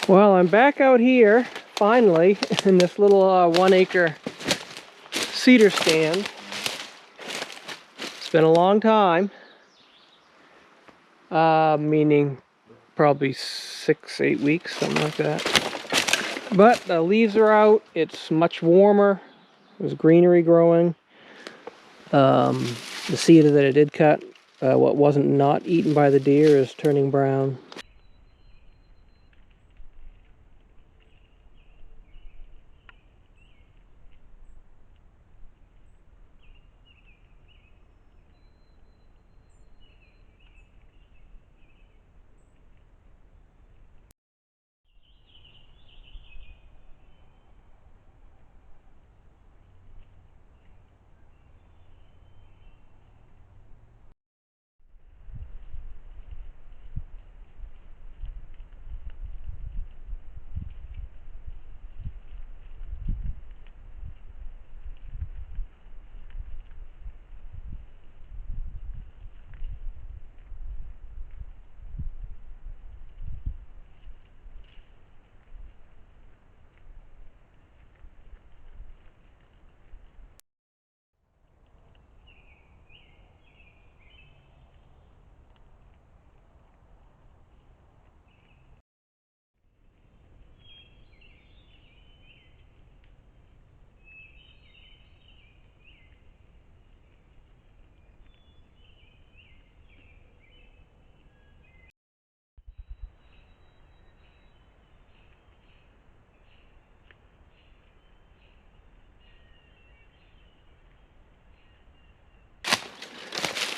Well, I'm back out here, finally, in this little 1 acre cedar stand. It's been a long time, meaning probably 6-8 weeks, something like that. But the leaves are out, it's much warmer, there's greenery growing. The cedar that I did cut, what wasn't not eaten by the deer, is turning brown.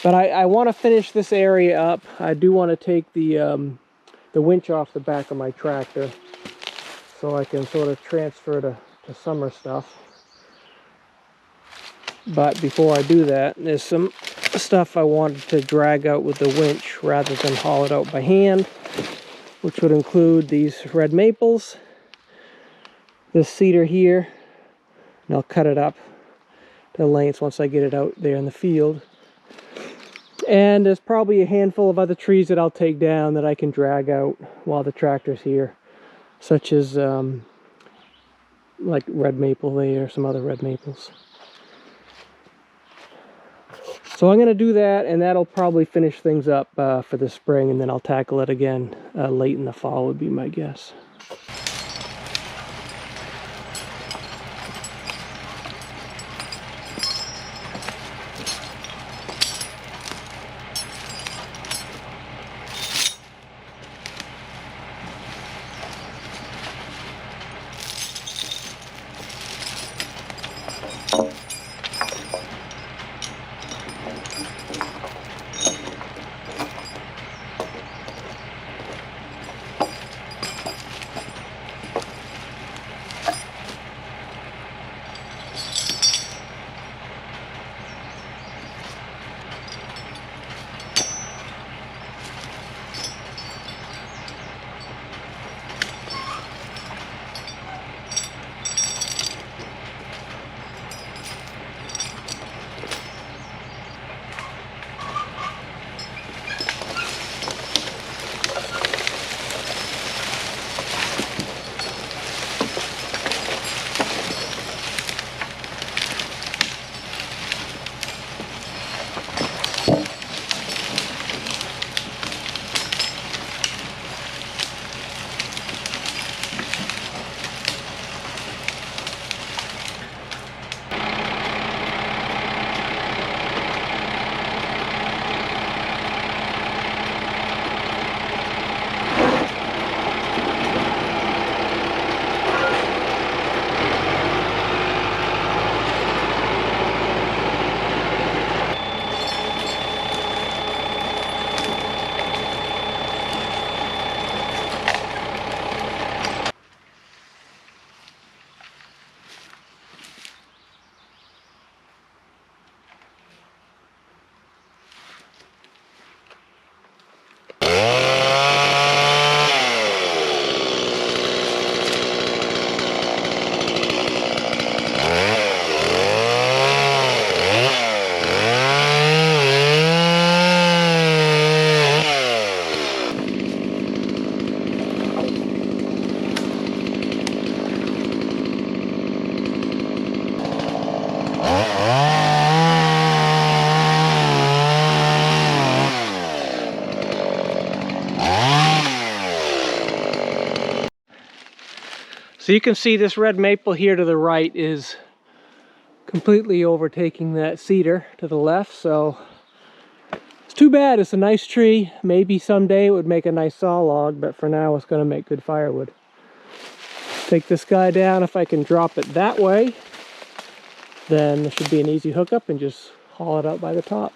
But I want to finish this area up. I do want to take the winch off the back of my tractor so I can sort of transfer to summer stuff. But before I do that, there's some stuff I wanted to drag out with the winch rather than haul it out by hand, which would include these red maples, this cedar here, and I'll cut it up to lengths once I get it out there in the field. And there's probably a handful of other trees that I'll take down that I can drag out while the tractor's here, such as like red maple there, some other red maples. So I'm going to do that, and that'll probably finish things up for the spring, and then I'll tackle it again late in the fall would be my guess. So you can see this red maple here to the right is completely overtaking that cedar to the left, so it's too bad. It's a nice tree. Maybe someday it would make a nice saw log, but for now it's going to make good firewood. Take this guy down. If I can drop it that way, then it should be an easy hookup and just haul it out by the top.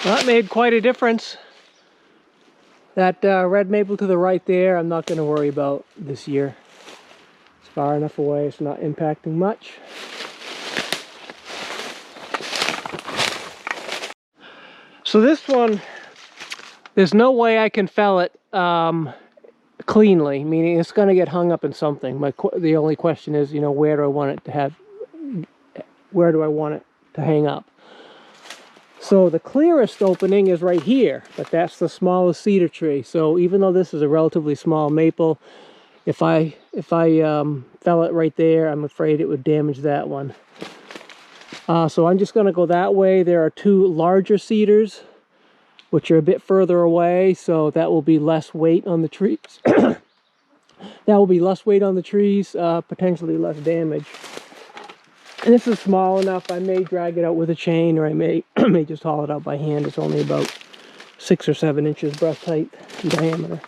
Well, that made quite a difference. That red maple to the right there, I'm not going to worry about this year. It's far enough away, it's not impacting much. So this one, there's no way I can fell it cleanly, meaning it's going to get hung up in something. The only question is, you know, where do I want it to hang up? So the clearest opening is right here, but that's the smallest cedar tree. So even though this is a relatively small maple, if I fell it right there, I'm afraid it would damage that one. So I'm just going to go that way. There are two larger cedars, which are a bit further away, so that will be less weight on the trees. That will be less weight on the trees, potentially less damage. And this is small enough, I may drag it out with a chain, or I may just haul it out by hand. It's only about 6 or 7 inches breast height in diameter.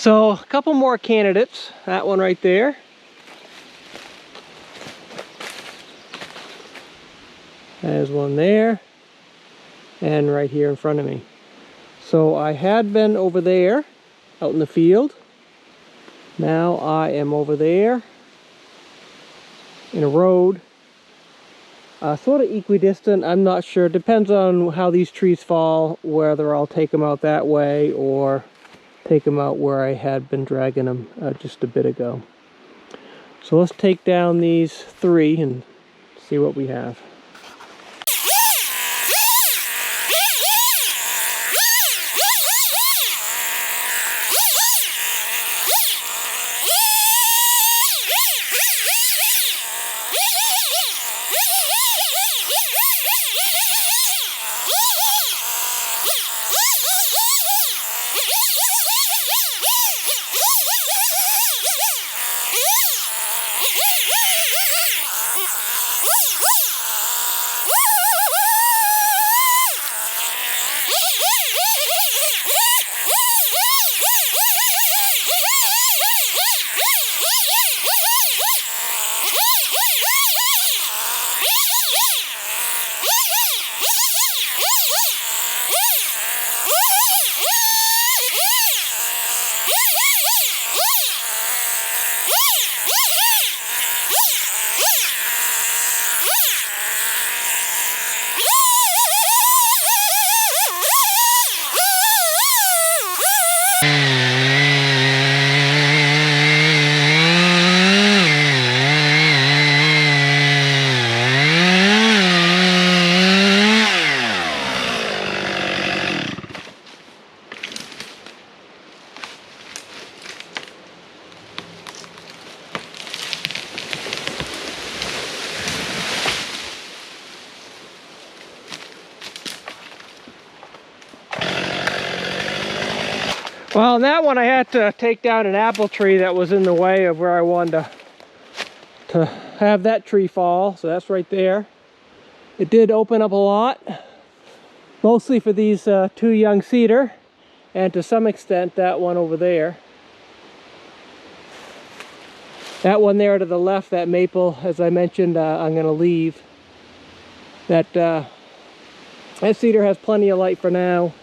So a couple more candidates. That one right there. There's one there. And right here in front of me. So I had been over there, out in the field. Now I am over there in a road. Sort of equidistant, I'm not sure. Depends on how these trees fall, whether I'll take them out that way or take them out where I had been dragging them just a bit ago. So let's take down these 3 and see what we have. Well, on that one I had to take down an apple tree that was in the way of where I wanted to have that tree fall, so that's right there. It did open up a lot, mostly for these 2 young cedar, and to some extent that one over there. That one there to the left, that maple, as I mentioned, I'm going to leave. That cedar has plenty of light for now.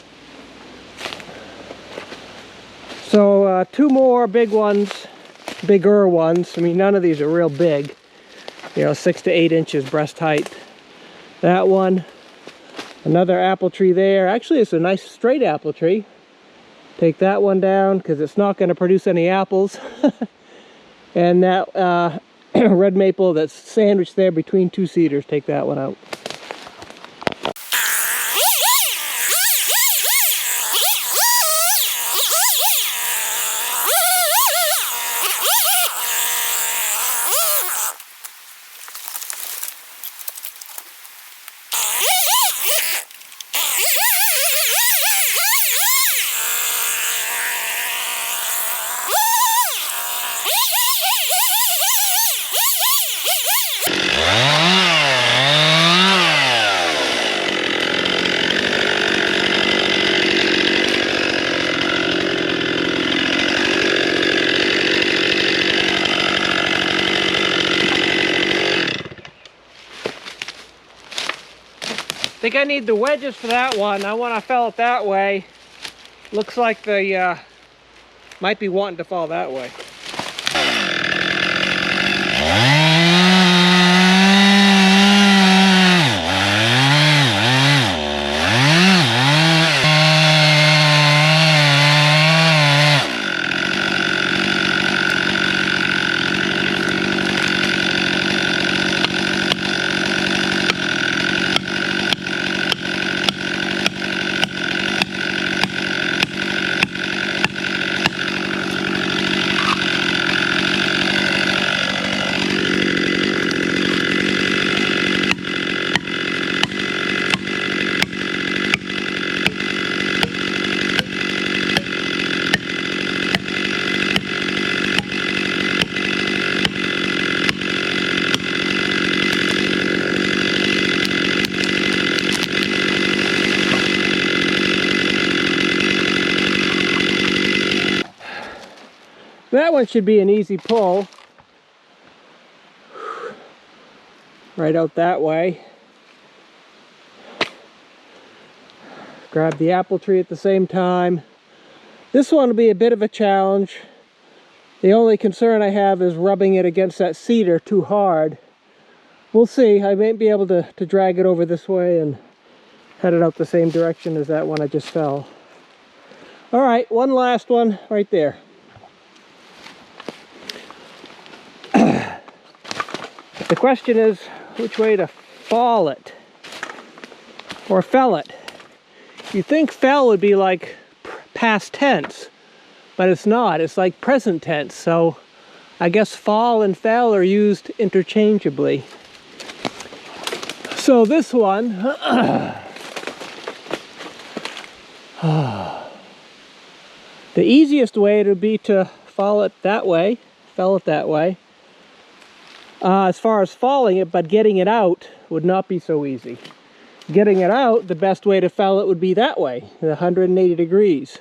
So 2 more big ones, bigger ones. I mean, none of these are real big. You know, 6 to 8 inches breast height. That one, another apple tree there. Actually, it's a nice straight apple tree. Take that one down because it's not going to produce any apples. And that red maple that's sandwiched there between 2 cedars, take that one out. I think I need the wedges for that one. That one I fell it that way. Looks like they might be wanting to fall that way. That one should be an easy pull. Right out that way. Grab the apple tree at the same time. This one will be a bit of a challenge. The only concern I have is rubbing it against that cedar too hard. We'll see. I may be able to drag it over this way and head it out the same direction as that one I just fell. All right, one last one right there. The question is which way to fall it or fell it. You think fell would be like past tense, but it's not. It's like present tense. So I guess fall and fell are used interchangeably. So this one, the easiest way would be to fall it that way, fell it that way. As far as falling it, but getting it out would not be so easy. Getting it out, the best way to fell it would be that way, 180 degrees,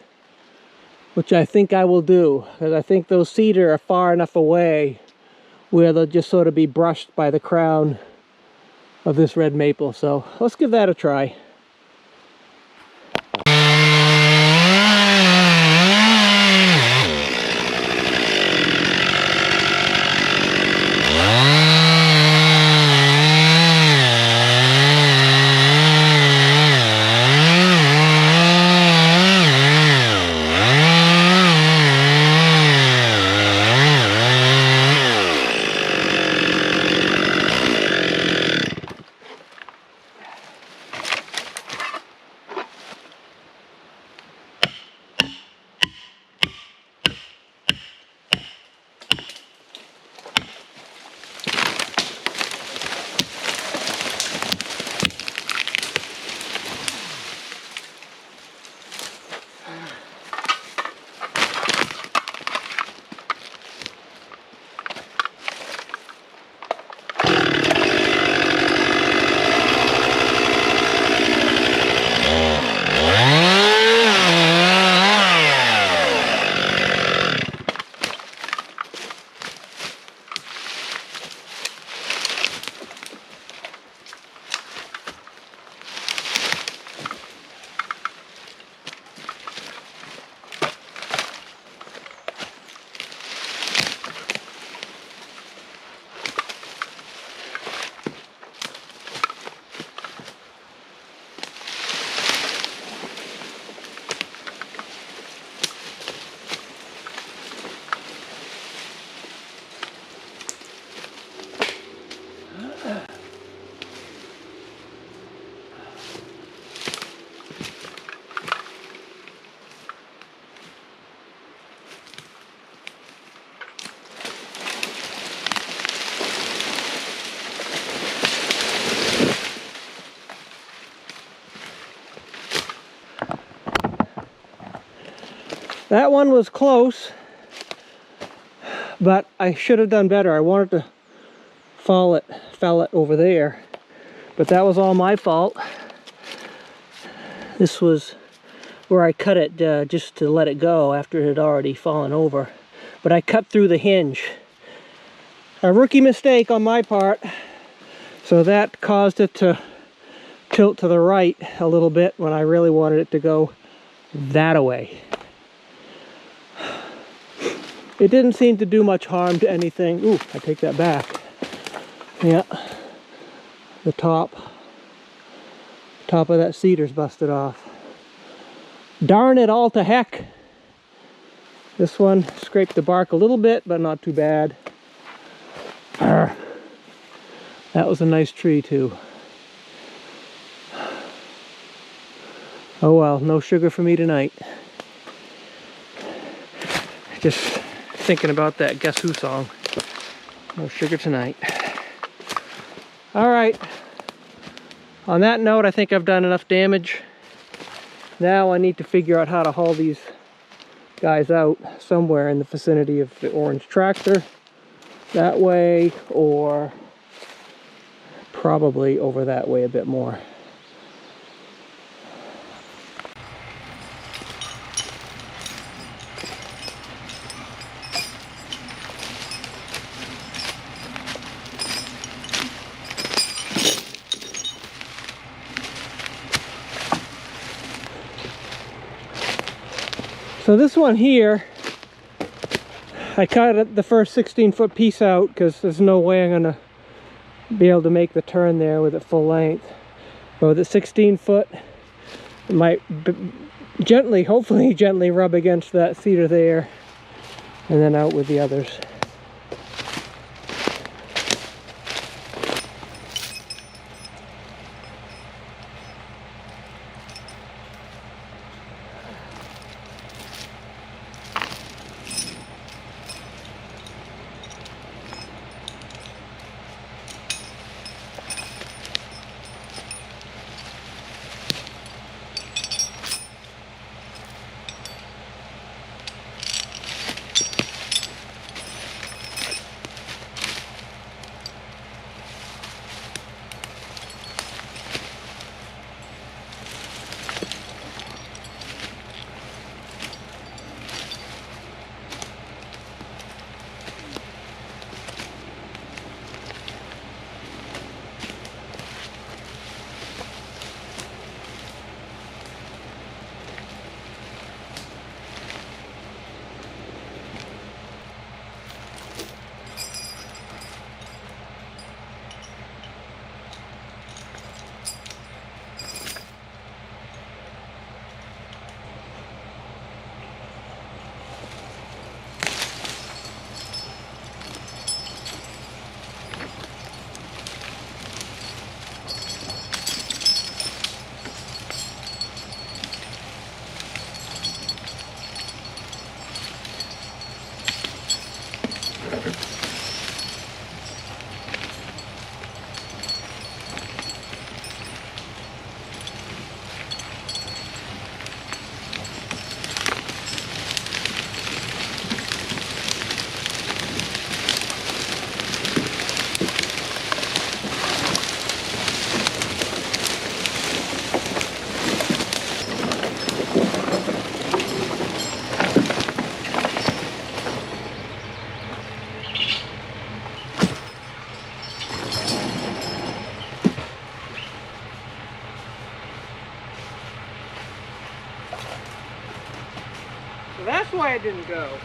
which I think I will do, because I think those cedar are far enough away where they'll just sort of be brushed by the crown of this red maple. So let's give that a try. That one was close, but I should have done better. I wanted to fell it over there, but that was all my fault. This was where I cut it just to let it go after it had already fallen over. But I cut through the hinge. A rookie mistake on my part. So that caused it to tilt to the right a little bit when I really wanted it to go that way. It didn't seem to do much harm to anything. Ooh, I take that back. Yeah, the top of that cedar's busted off. Darn it all to heck. This one scraped the bark a little bit, but not too bad. Arr. That was a nice tree too. Oh well, no sugar for me tonight. Just thinking about that Guess Who song. No sugar tonight. All right. On that note, I think I've done enough damage. Now I need to figure out how to haul these guys out somewhere in the vicinity of the orange tractor. That way, or probably over that way a bit more. So this one here, I cut the first 16-foot piece out because there's no way I'm gonna be able to make the turn there with it full length. But with a 16-foot, it might gently, hopefully gently rub against that cedar there, and then out with the others. So that's why it didn't go.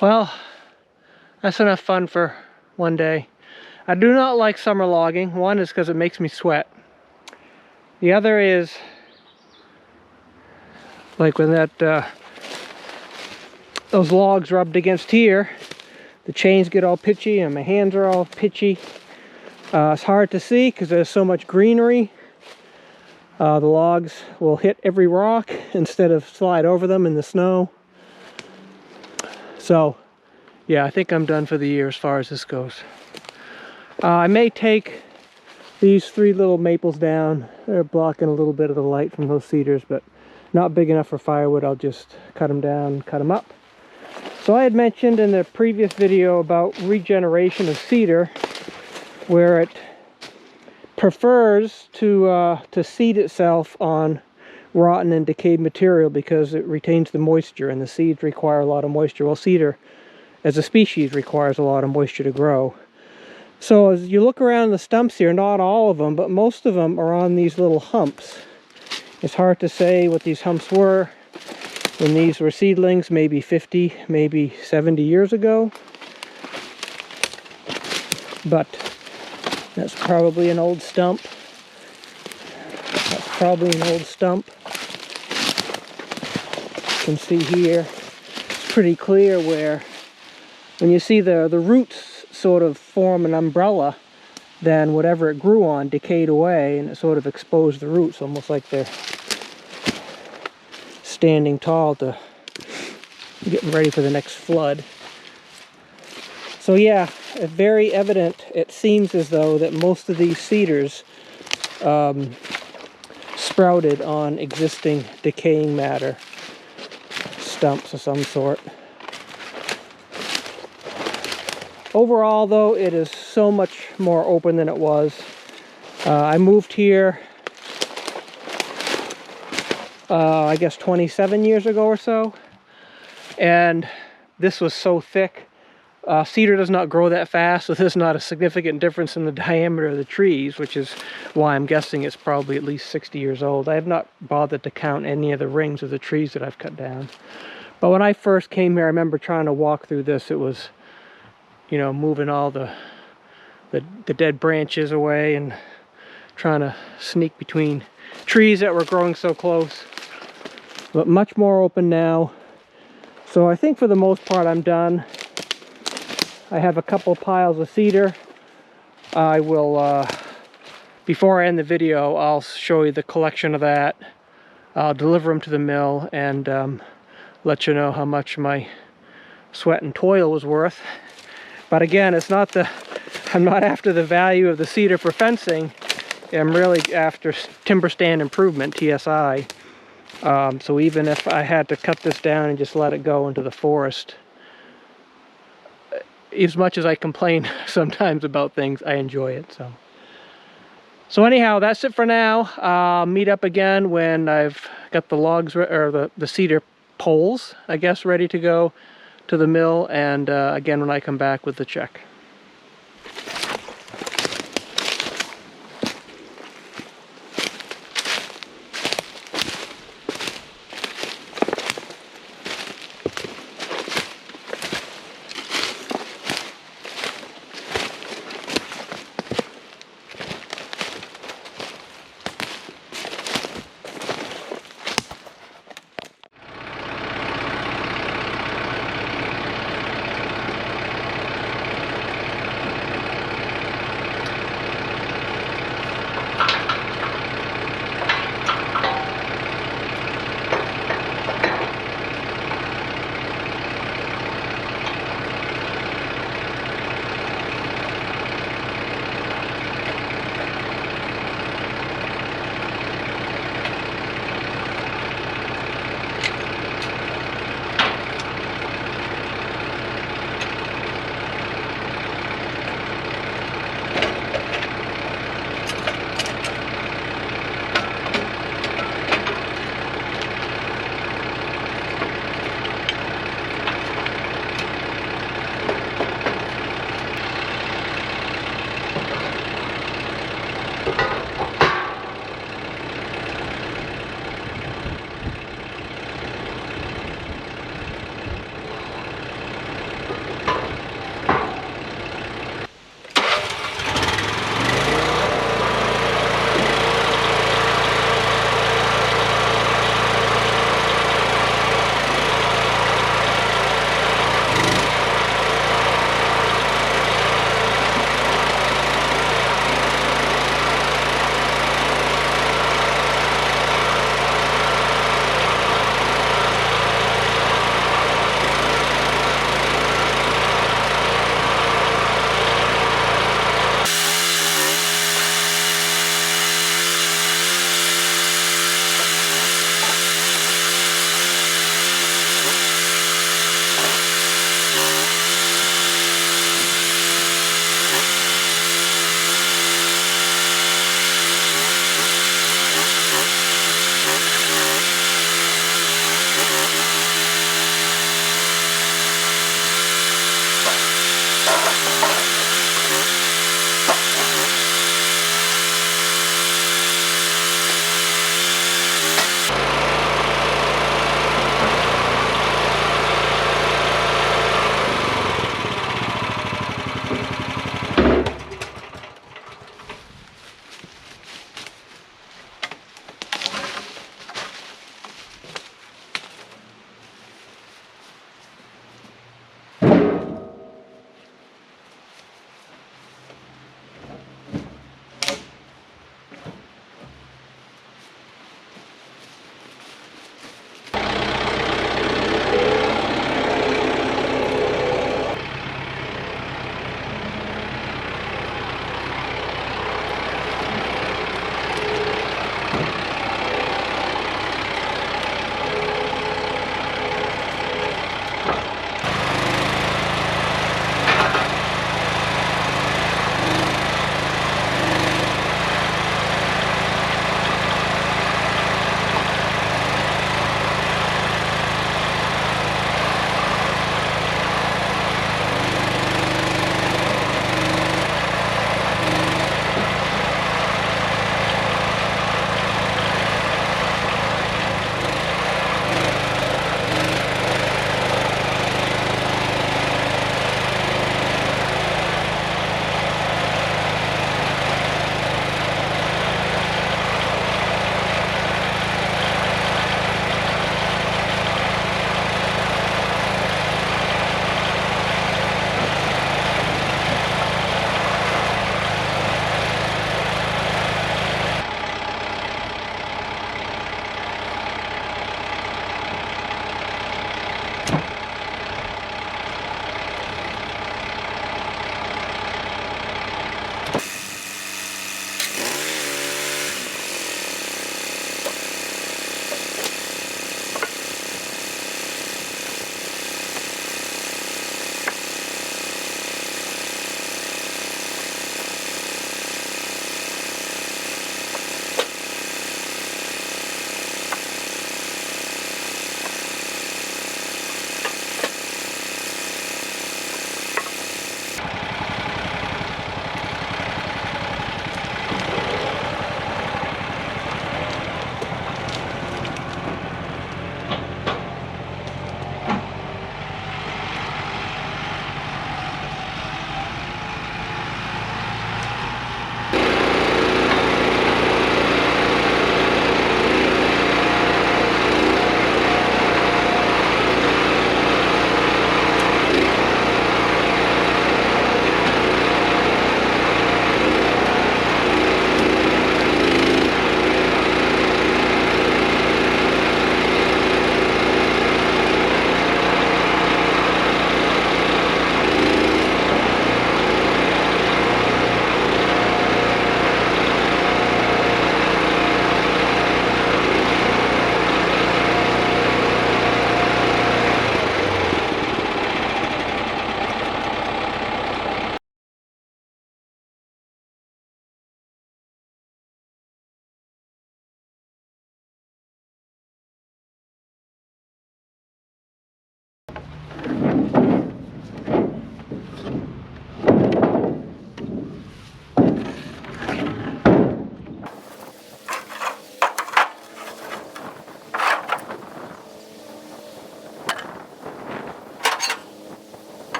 Well, that's enough fun for one day. I do not like summer logging. One is because it makes me sweat. The other is like when those logs rubbed against here, the chains get all pitchy and my hands are all pitchy. It's hard to see because there's so much greenery. The logs will hit every rock instead of slide over them in the snow. So yeah, I think I'm done for the year as far as this goes. I may take these 3 little maples down. They're blocking a little bit of the light from those cedars, but not big enough for firewood. I'll just cut them down, cut them up. So I had mentioned in the previous video about regeneration of cedar, where it prefers to seed itself on rotten and decayed material because it retains the moisture, and the seeds require a lot of moisture. Well, cedar as a species requires a lot of moisture to grow. So as you look around the stumps here, not all of them, but most of them are on these little humps. It's hard to say what these humps were when these were seedlings, maybe 50, maybe 70 years ago. But that's probably an old stump. That's probably an old stump. You can see here, it's pretty clear where when you see the roots sort of form an umbrella, then whatever it grew on decayed away and it sort of exposed the roots, almost like they're standing tall to getting ready for the next flood. So yeah, it's very evident. It seems as though that most of these cedars sprouted on existing decaying matter, stumps of some sort. Overall though, it is so much more open than it was. I moved here I guess 27 years ago or so, and this was so thick. Cedar does not grow that fast, so there's not a significant difference in the diameter of the trees, which is why I'm guessing it's probably at least 60 years old. I have not bothered to count any of the rings of the trees that I've cut down. But when I first came here, I remember trying to walk through this. It was, you know, moving all the dead branches away and trying to sneak between trees that were growing so close. But much more open now. So I think for the most part I'm done. I have a couple piles of cedar. I will, before I end the video, I'll show you the collection of that. I'll deliver them to the mill and let you know how much my sweat and toil was worth. But again, it's not I'm not after the value of the cedar for fencing. I'm really after timber stand improvement, TSI. So even if I had to cut this down and just let it go into the forest, as much as I complain sometimes about things, I enjoy it. So anyhow, that's it for now. I'll meet up again when I've got the logs, or the cedar poles, I guess, ready to go to the mill, and again when I come back with the check.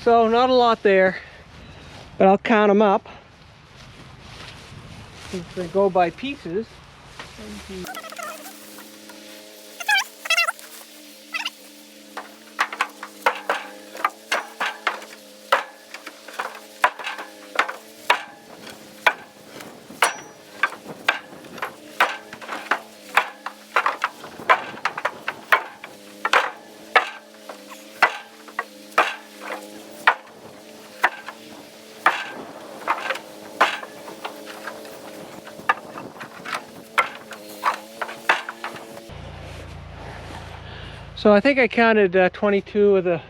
So not a lot there, but I'll count them up. Since they go by pieces. So I think I counted 22 of the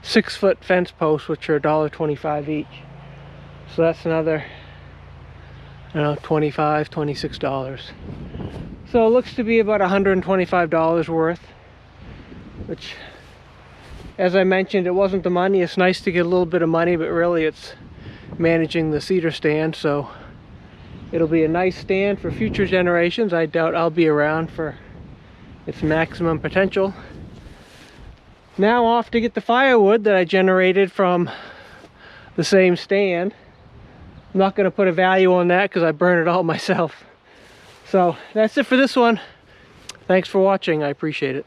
6-foot fence posts, which are $1.25 each. So that's another, I don't know, $25, $26. So it looks to be about $125 worth, which, as I mentioned, it wasn't the money. It's nice to get a little bit of money, but really it's managing the cedar stand. So it'll be a nice stand for future generations. I doubt I'll be around for its maximum potential. Now off to get the firewood that I generated from the same stand. I'm not going to put a value on that because I burn it all myself. So that's it for this one. Thanks for watching. I appreciate it.